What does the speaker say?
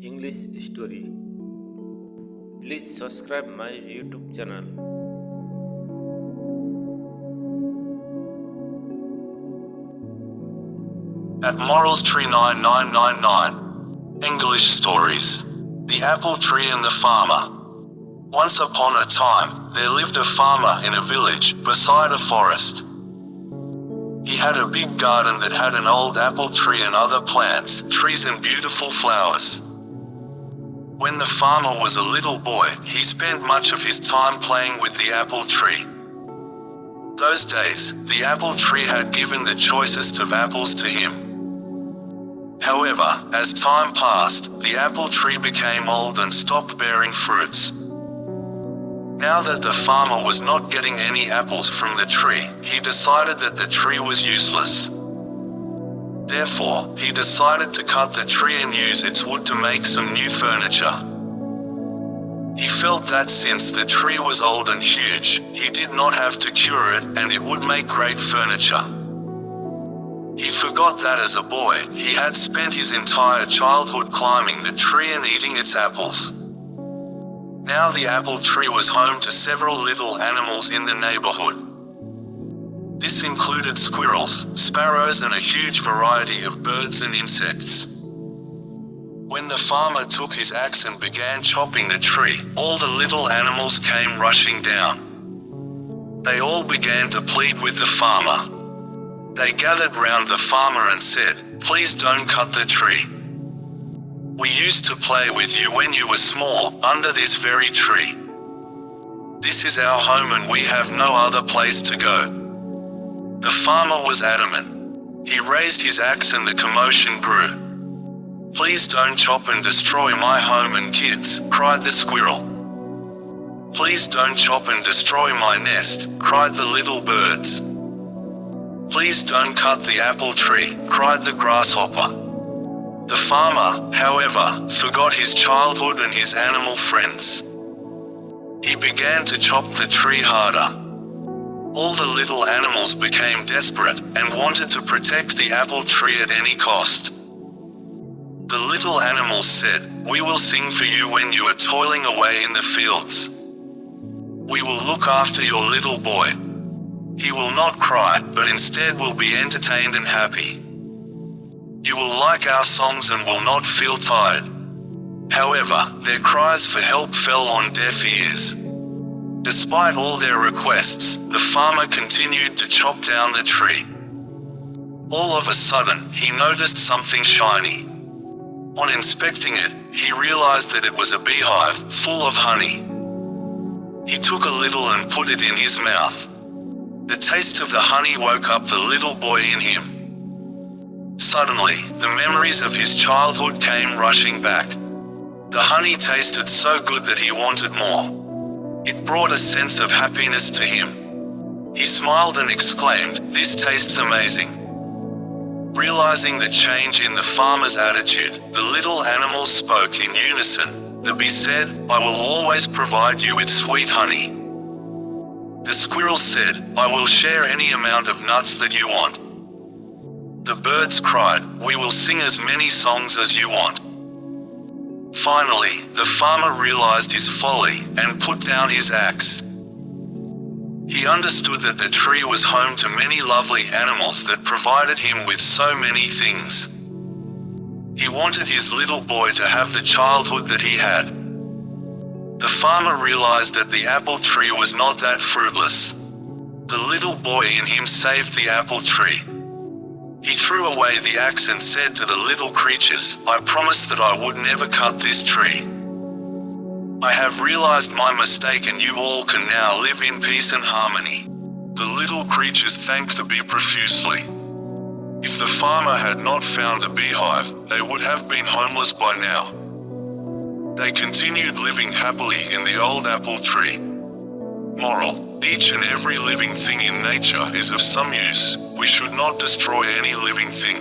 English story. Please subscribe my YouTube channel. At Morals Tree 9999. English Stories. The Apple Tree and the Farmer. Once upon a time, there lived a farmer in a village, beside a forest. He had a big garden that had an old apple tree and other plants, trees and beautiful flowers. When the farmer was a little boy, he spent much of his time playing with the apple tree. Those days, the apple tree had given the choicest of apples to him. However, as time passed, the apple tree became old and stopped bearing fruits. Now that the farmer was not getting any apples from the tree, he decided that the tree was useless. Therefore, he decided to cut the tree and use its wood to make some new furniture. He felt that since the tree was old and huge, he did not have to cure it, and it would make great furniture. He forgot that as a boy, he had spent his entire childhood climbing the tree and eating its apples. Now the apple tree was home to several little animals in the neighborhood. This included squirrels, sparrows and a huge variety of birds and insects. When the farmer took his axe and began chopping the tree, all the little animals came rushing down. They all began to plead with the farmer. They gathered round the farmer and said, "Please don't cut the tree. We used to play with you when you were small, under this very tree. This is our home and we have no other place to go." The farmer was adamant. He raised his axe and the commotion grew. "Please don't chop and destroy my home and kids," cried the squirrel. "Please don't chop and destroy my nest," cried the little birds. "Please don't cut the apple tree," cried the grasshopper. The farmer, however, forgot his childhood and his animal friends. He began to chop the tree harder. All the little animals became desperate, and wanted to protect the apple tree at any cost. The little animals said, "We will sing for you when you are toiling away in the fields. We will look after your little boy. He will not cry, but instead will be entertained and happy. You will like our songs and will not feel tired." However, their cries for help fell on deaf ears. Despite all their requests, the farmer continued to chop down the tree. All of a sudden, he noticed something shiny. On inspecting it, he realized that it was a beehive, full of honey. He took a little and put it in his mouth. The taste of the honey woke up the little boy in him. Suddenly, the memories of his childhood came rushing back. The honey tasted so good that he wanted more. It brought a sense of happiness to him. He smiled and exclaimed, "This tastes amazing." Realizing the change in the farmer's attitude, the little animals spoke in unison. The bee said, "I will always provide you with sweet honey." The squirrel said, "I will share any amount of nuts that you want." The birds cried, "We will sing as many songs as you want." Finally, the farmer realized his folly, and put down his axe. He understood that the tree was home to many lovely animals that provided him with so many things. He wanted his little boy to have the childhood that he had. The farmer realized that the apple tree was not that fruitless. The little boy in him saved the apple tree. He threw away the axe and said to the little creatures, "I promised that I would never cut this tree. I have realized my mistake and you all can now live in peace and harmony." The little creatures thanked the bee profusely. If the farmer had not found the beehive, they would have been homeless by now. They continued living happily in the old apple tree. Moral: each and every living thing in nature is of some use. We should not destroy any living thing.